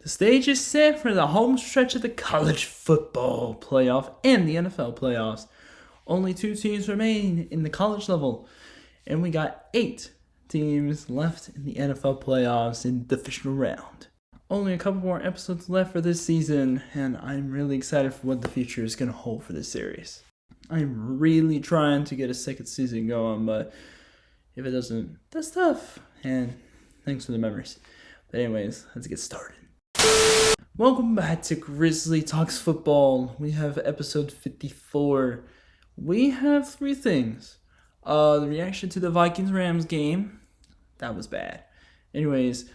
The stage is set for the home stretch of the college football playoff and the NFL playoffs. Only 2 teams remain in the college level, and we got 8 teams left in the NFL playoffs in the divisional round. Only a couple more episodes left for this season, and I'm really excited for what the future is going to hold for this series. I'm really trying to get a second season going, but if it doesn't, that's tough. And thanks for the memories. But anyways, let's get started. Welcome back to Grizzly Talks Football. We have episode 54. We have 3 things. The reaction to the Vikings-Rams game. That was bad. Anyways,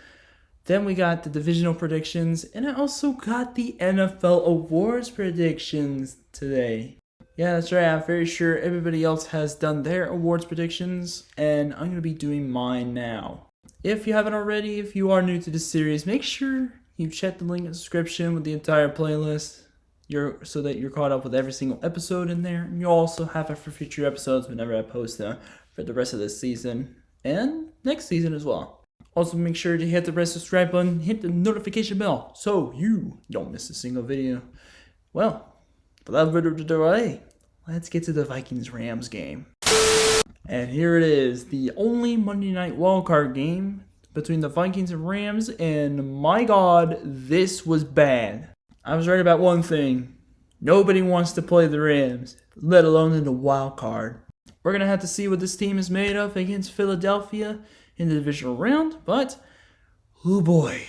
then we got the divisional predictions, and I also got the NFL awards predictions today. Yeah, that's right. I'm very sure everybody else has done their awards predictions, and I'm going to be doing mine now. If you haven't already, if you are new to this series, make sure you check the link in the description with the entire playlist so that you're caught up with every single episode in there. And you'll also have it for future episodes whenever I post them for the rest of this season and next season as well. Also, make sure to hit the red subscribe button, hit the notification bell so you don't miss a single video. Well, without further delay, let's get to the Vikings-Rams game. And here it is, the only Monday night wildcard game between the Vikings and Rams, and my God, this was bad. I was right about one thing. Nobody wants to play the Rams, let alone in the wild card. We're going to have to see what this team is made of against Philadelphia in the divisional round, but, oh boy,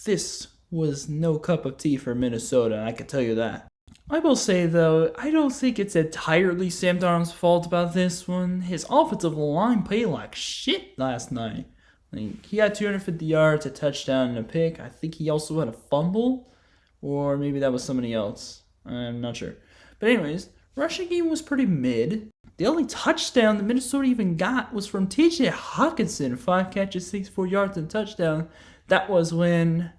this was no cup of tea for Minnesota, I can tell you that. I will say, though, I don't think it's entirely Sam Darnold's fault about this one. His offensive line played like shit last night. He had 250 yards, a touchdown, and a pick. I think he also had a fumble, or maybe that was somebody else. I'm not sure. But anyways, rushing game was pretty mid. The only touchdown that Minnesota even got was from T.J. Hawkinson, 5 catches, 64 yards, and a touchdown. That was when,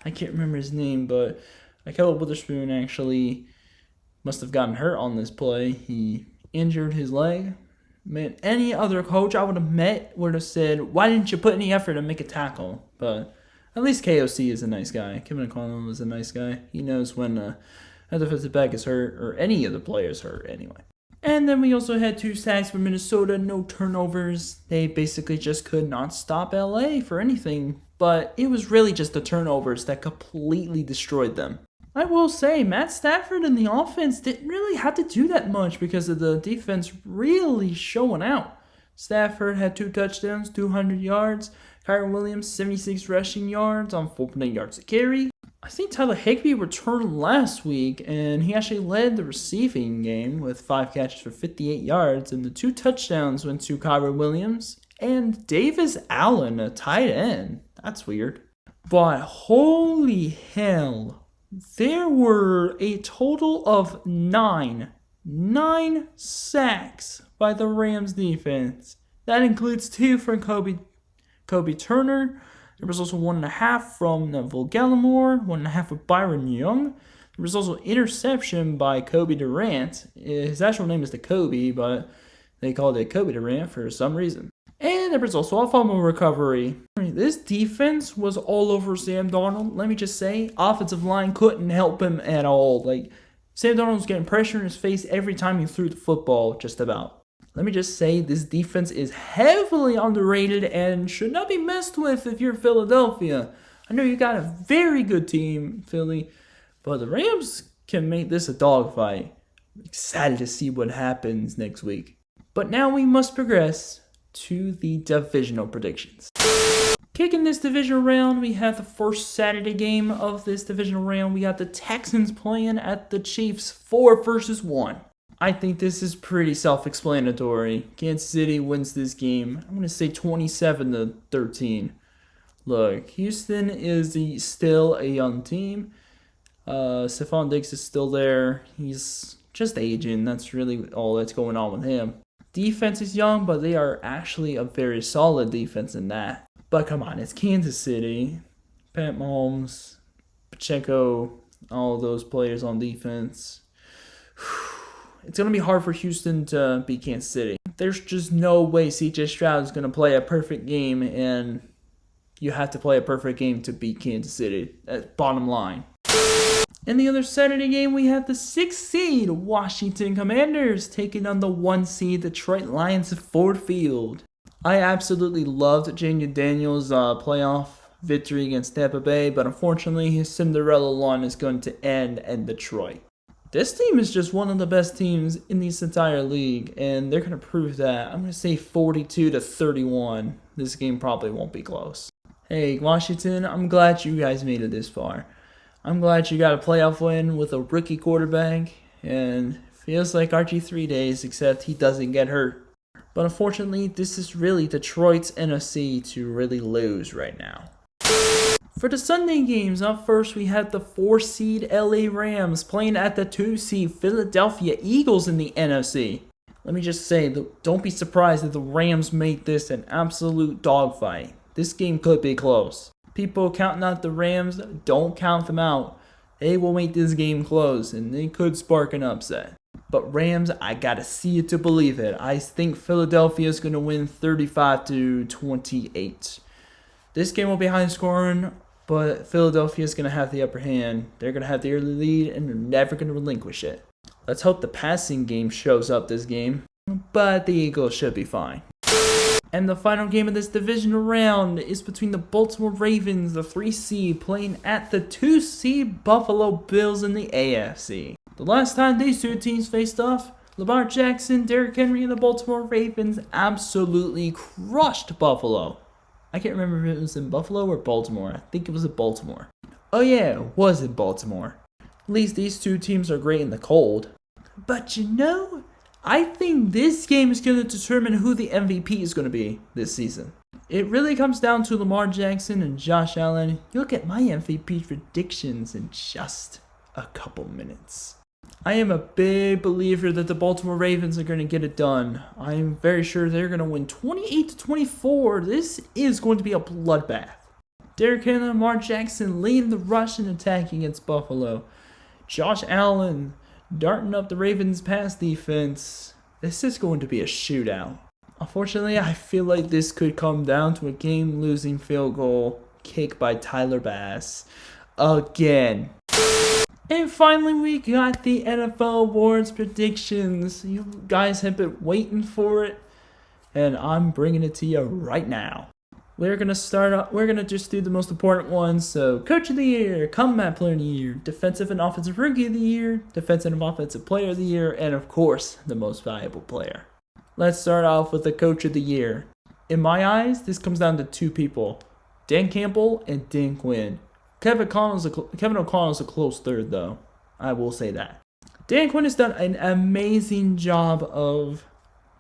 I can't remember his name, but Ahkello Witherspoon actually must have gotten hurt on this play. He injured his leg. Man, any other coach I would have met would have said, why didn't you put any effort and make a tackle? But at least KOC is a nice guy. Kevin O'Connell is a nice guy. He knows when a defensive back is hurt, or any of the players hurt anyway. And then we also had 2 sacks for Minnesota, no turnovers. They basically just could not stop LA for anything, but it was really just the turnovers that completely destroyed them. I will say, Matt Stafford and the offense didn't really have to do that much because of the defense really showing out. Stafford had 2 touchdowns, 200 yards. Kyren Williams, 76 rushing yards on 4.8 yards a carry. I think Tyler Higbee returned last week, and he actually led the receiving game with 5 catches for 58 yards, and the 2 touchdowns went to Kyren Williams and Davis Allen, a tight end. That's weird. But holy hell. There were a total of 9 sacks by the Rams defense. That includes 2 from Kobe Turner. There was also 1.5 from Neville Gallimore, 1.5 with Byron Young. There was also interception by Kobe Durant. His actual name is Kobe, but they called it Kobe Durant for some reason. And there was also a fumble recovery. This defense was all over Sam Darnold. Let me just say, offensive line couldn't help him at all. Sam Darnold was getting pressure in his face every time he threw the football, just about. Let me just say, this defense is heavily underrated and should not be messed with if you're Philadelphia. I know you got a very good team, Philly, but the Rams can make this a dogfight. I'm excited to see what happens next week. But now we must progress to the divisional predictions. Kicking this divisional round, we have the first Saturday game of this divisional round. We got the Texans playing at the Chiefs, 4-1. I think this is pretty self-explanatory. Kansas City wins this game. I'm going to say 27-13. Look, Houston is still a young team. Stephon Diggs is still there. He's just aging. That's really all that's going on with him. Defense is young, but they are actually a very solid defense in that. But come on, it's Kansas City. Pat Mahomes, Pacheco, all of those players on defense. It's going to be hard for Houston to beat Kansas City. There's just no way CJ Stroud is going to play a perfect game and You have to play a perfect game to beat Kansas City. That's bottom line. In the other Saturday game, we have the 6th seed Washington Commanders taking on the 1 seed Detroit Lions at Ford Field. I absolutely loved Jalen Daniels' playoff victory against Tampa Bay, but unfortunately his Cinderella run is going to end in Detroit. This team is just one of the best teams in this entire league, and they're going to prove that. I'm going to say 42-31. This game probably won't be close. Hey, Washington, I'm glad you guys made it this far. I'm glad you got a playoff win with a rookie quarterback, and feels like RG3 days, except he doesn't get hurt. But unfortunately, this is really Detroit's NFC to really lose right now. For the Sunday games, up first we have the 4 seed LA Rams playing at the 2 seed Philadelphia Eagles in the NFC. Let me just say, don't be surprised if the Rams make this an absolute dogfight. This game could be close. People counting out the Rams, don't count them out. They will make this game close, and they could spark an upset. But Rams, I gotta see it to believe it. I think Philadelphia is going to win 35-28. This game will be high scoring, but Philadelphia is going to have the upper hand. They're going to have the early lead, and they're never going to relinquish it. Let's hope the passing game shows up this game, but the Eagles should be fine. And the final game of this divisional round is between the Baltimore Ravens, the 3 seed, playing at the 2 seed Buffalo Bills in the AFC. The last time these two teams faced off, Lamar Jackson, Derrick Henry, and the Baltimore Ravens absolutely crushed Buffalo. I can't remember if it was in Buffalo or Baltimore. I think it was in Baltimore. Oh yeah, it was in Baltimore. At least these two teams are great in the cold. But you know, I think this game is going to determine who the MVP is going to be this season. It really comes down to Lamar Jackson and Josh Allen. You'll get my MVP predictions in just a couple minutes. I am a big believer that the Baltimore Ravens are going to get it done. I am very sure they're going to win 28-24. This is going to be a bloodbath. Derrick Henry and Lamar Jackson leading the rush and attack against Buffalo. Josh Allen darting up the Ravens' pass defense. This is going to be a shootout. Unfortunately, I feel like this could come down to a game-losing field goal kick by Tyler Bass. Again. And finally, we got the NFL awards predictions. You guys have been waiting for it, and I'm bringing it to you right now. We're going to start off, we're going to just do the most important ones. So, Coach of the Year, Comeback Player of the Year, Defensive and Offensive Rookie of the Year, Defensive and Offensive Player of the Year, and of course, the Most Valuable Player. Let's start off with the Coach of the Year. In my eyes, this comes down to 2 people, Dan Campbell and Dan Quinn. Kevin O'Connell's a close third, though. I will say that. Dan Quinn has done an amazing job of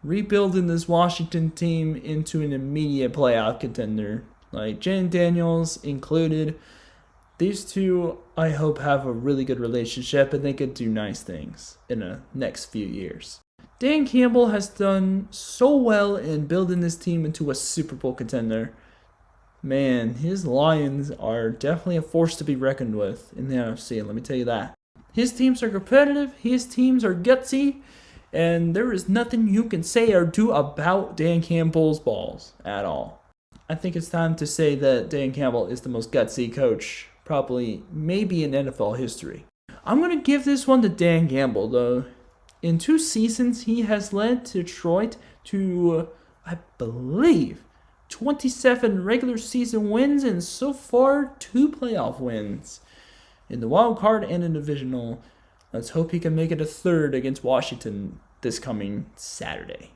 rebuilding this Washington team into an immediate playoff contender. Like Jalen Daniels included. These two, I hope, have a really good relationship and they could do nice things in the next few years. Dan Campbell has done so well in building this team into a Super Bowl contender. Man, his Lions are definitely a force to be reckoned with in the NFC, let me tell you that. His teams are competitive, his teams are gutsy, and there is nothing you can say or do about Dan Campbell's balls at all. I think it's time to say that Dan Campbell is the most gutsy coach, probably, maybe in NFL history. I'm going to give this one to Dan Campbell, though. In 2 seasons, he has led Detroit to, I believe, 27 regular season wins and so far 2 playoff wins in the wild card and in divisional. Let's hope he can make it a 3rd against Washington this coming Saturday.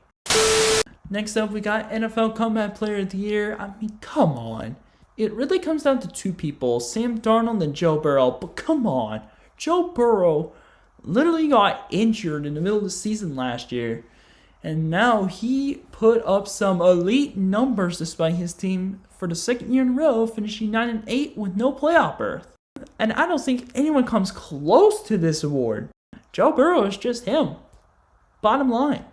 Next up, we got NFL Comeback Player of the Year. I mean, come on. It really comes down to 2 people, Sam Darnold and Joe Burrow. But come on, Joe Burrow literally got injured in the middle of the season last year. And now he put up some elite numbers despite his team for the 2nd year in a row, finishing 9-8 with no playoff berth. And I don't think anyone comes close to this award. Joe Burrow is just him. Bottom line.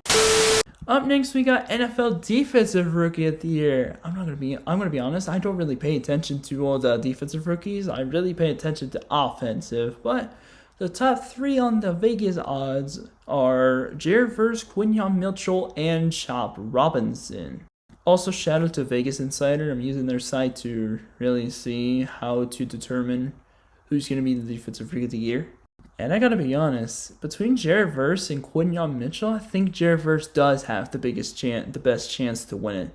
Up next, we got NFL Defensive Rookie of the Year. I'm gonna be honest. I don't really pay attention to all the defensive rookies. I really pay attention to offensive, but the top 3 on the Vegas odds are Jared Verse, Quinyon Mitchell, and Chop Robinson. Also, shout out to Vegas Insider. I'm using their site to really see how to determine who's going to be the Defensive Rookie of the Year. And I gotta be honest, between Jared Verse and Quinyon Mitchell, I think Jared Verse does have the best chance to win it.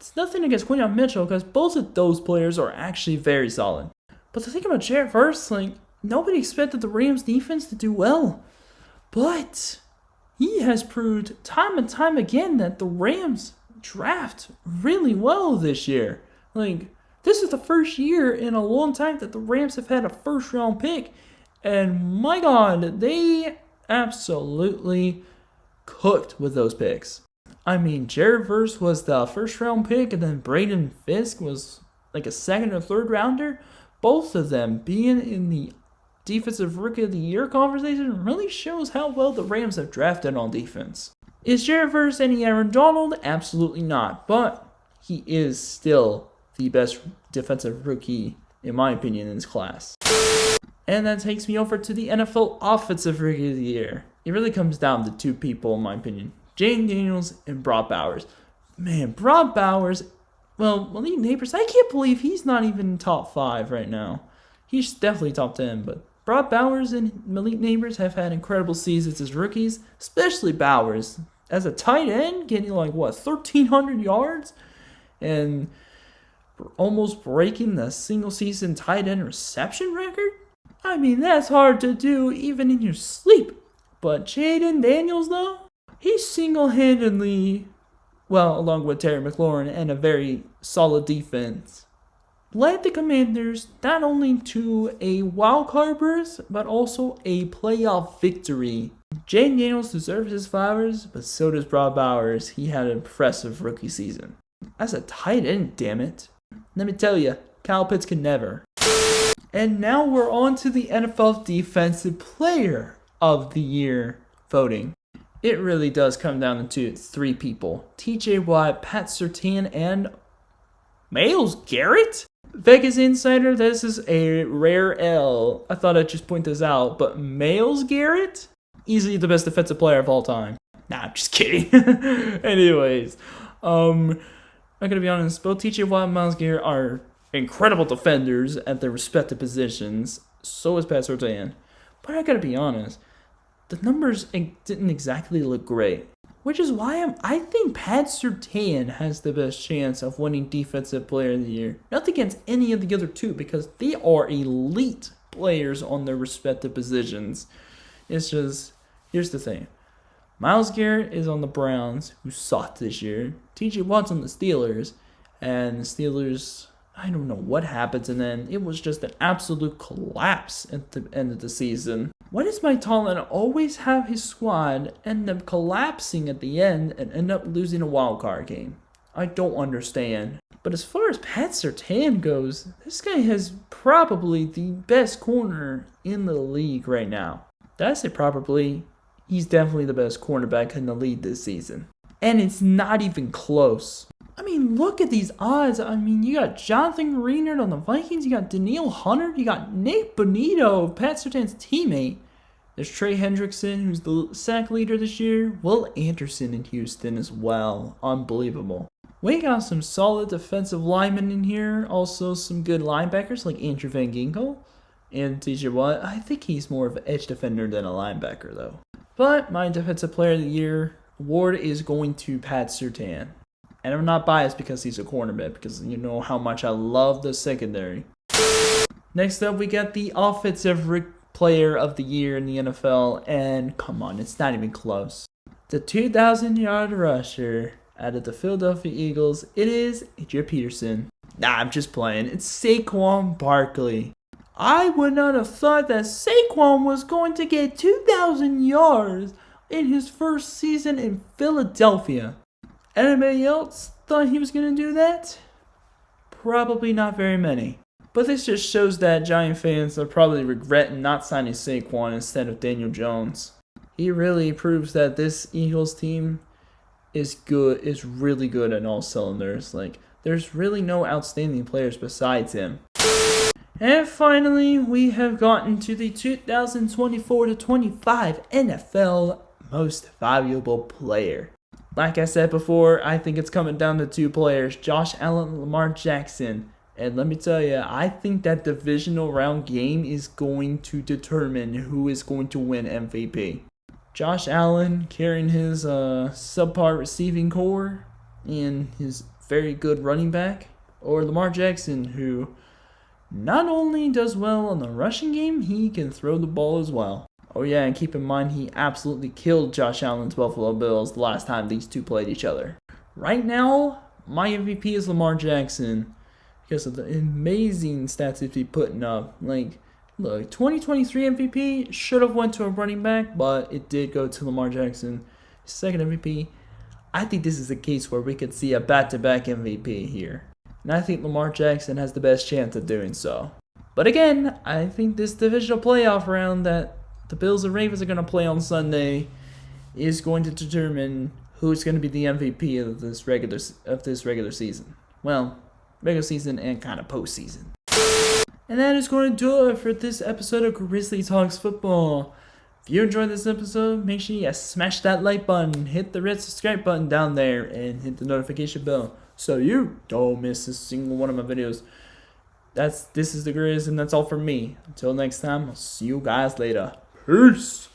It's nothing against Quinyon Mitchell because both of those players are actually very solid. But the thing about Jared Verse, nobody expected the Rams defense to do well. But he has proved time and time again that the Rams draft really well this year. This is the first year in a long time that the Rams have had a first round pick. And my God, they absolutely cooked with those picks. I mean, Jared Verse was the first round pick, and then Braden Fisk was like a second or third rounder. Both of them being in the Defensive Rookie of the Year conversation really shows how well the Rams have drafted on defense. Is Jared Verse any Aaron Donald? Absolutely not. But he is still the best defensive rookie, in my opinion, in this class. And that takes me over to the NFL Offensive Rookie of the Year. It really comes down to two people, in my opinion. Jane Daniels and Brock Bowers. Man, Brock Bowers, Malik Neighbors, I can't believe he's not even in top 5 right now. He's definitely top 10, but Brock Bowers and Malik Neighbors have had incredible seasons as rookies, especially Bowers. As a tight end, getting 1,300 yards? And almost breaking the single season tight end reception record? I mean, that's hard to do even in your sleep. But Jaden Daniels, though, he single-handedly, along with Terry McLaurin and a very solid defense, led the Commanders not only to a wild card berth, but also a playoff victory. Jaden Daniels deserves his flowers, but so does Brock Bowers. He had an impressive rookie season. As a tight end, damn it. Let me tell you, Kyle Pitts can never. And now we're on to the NFL Defensive Player of the Year voting. It really does come down to 3 people. TJ Watt, Pat Surtain, and Myles Garrett? Vegas Insider, this is a rare L. I thought I'd just point this out, but Myles Garrett? Easily the best defensive player of all time. Nah, I'm just kidding. Anyways, I'm gonna be honest, both TJ Watt and Myles Garrett are incredible defenders at their respective positions. So is Pat Surtain. But I gotta be honest, the numbers didn't exactly look great. Which is why I think Pat Surtain has the best chance of winning Defensive Player of the Year. Not against any of the other two, because they are elite players on their respective positions. It's just, here's the thing. Myles Garrett is on the Browns, who sucked this year. TJ Watt's on the Steelers, and the Steelers, I don't know what happened, and then it was just an absolute collapse at the end of the season. Why does Mike Tomlin always have his squad end up collapsing at the end and end up losing a wild card game? I don't understand. But as far as Pat Surtain goes, this guy has probably the best corner in the league right now. Did I say probably? He's definitely the best cornerback in the league this season. And it's not even close. I mean, look at these odds. I mean, you got Jonathan Reinert on the Vikings. You got Danielle Hunter. You got Nick Bonito, Pat Surtain's teammate. There's Trey Hendrickson, who's the sack leader this year. Will Anderson in Houston as well. Unbelievable. We got some solid defensive linemen in here. Also, some good linebackers like Andrew Van Ginkel and TJ Watt. I think he's more of an edge defender than a linebacker, though. But my Defensive Player of the Year award is going to Pat Surtain. And I'm not biased because he's a cornerback, because you know how much I love the secondary. Next up, we got the Offensive Player of the Year in the NFL, and come on, it's not even close. The 2,000-yard rusher out of the Philadelphia Eagles, it is Adrian Peterson. Nah, I'm just playing. It's Saquon Barkley. I would not have thought that Saquon was going to get 2,000 yards in his first season in Philadelphia. Anybody else thought he was going to do that? Probably not very many. But this just shows that Giant fans are probably regretting not signing Saquon instead of Daniel Jones. He really proves that this Eagles team is really good at all cylinders. There's really no outstanding players besides him. And finally, we have gotten to the 2024-25 NFL Most Valuable Player. Like I said before, I think it's coming down to two players, Josh Allen and Lamar Jackson. And let me tell you, I think that divisional round game is going to determine who is going to win MVP. Josh Allen carrying his subpar receiving core and his very good running back, or Lamar Jackson, who not only does well on the rushing game, he can throw the ball as well. Oh yeah, and keep in mind he absolutely killed Josh Allen's Buffalo Bills the last time these two played each other. Right now, my MVP is Lamar Jackson because of the amazing stats that he's putting up. Like, look, 2023 MVP should have went to a running back, but it did go to Lamar Jackson. Second MVP, I think this is a case where we could see a back-to-back MVP here. And I think Lamar Jackson has the best chance of doing so. But again, I think this divisional playoff round that the Bills and Ravens are going to play on Sunday is going to determine who's going to be the MVP of this regular season. Well, regular season and kind of postseason. And that is going to do it for this episode of Grizzly Talks Football. If you enjoyed this episode, make sure you smash that like button, hit the red subscribe button down there, and hit the notification bell so you don't miss a single one of my videos. This is the Grizz, and that's all from me. Until next time, I'll see you guys later. Peace!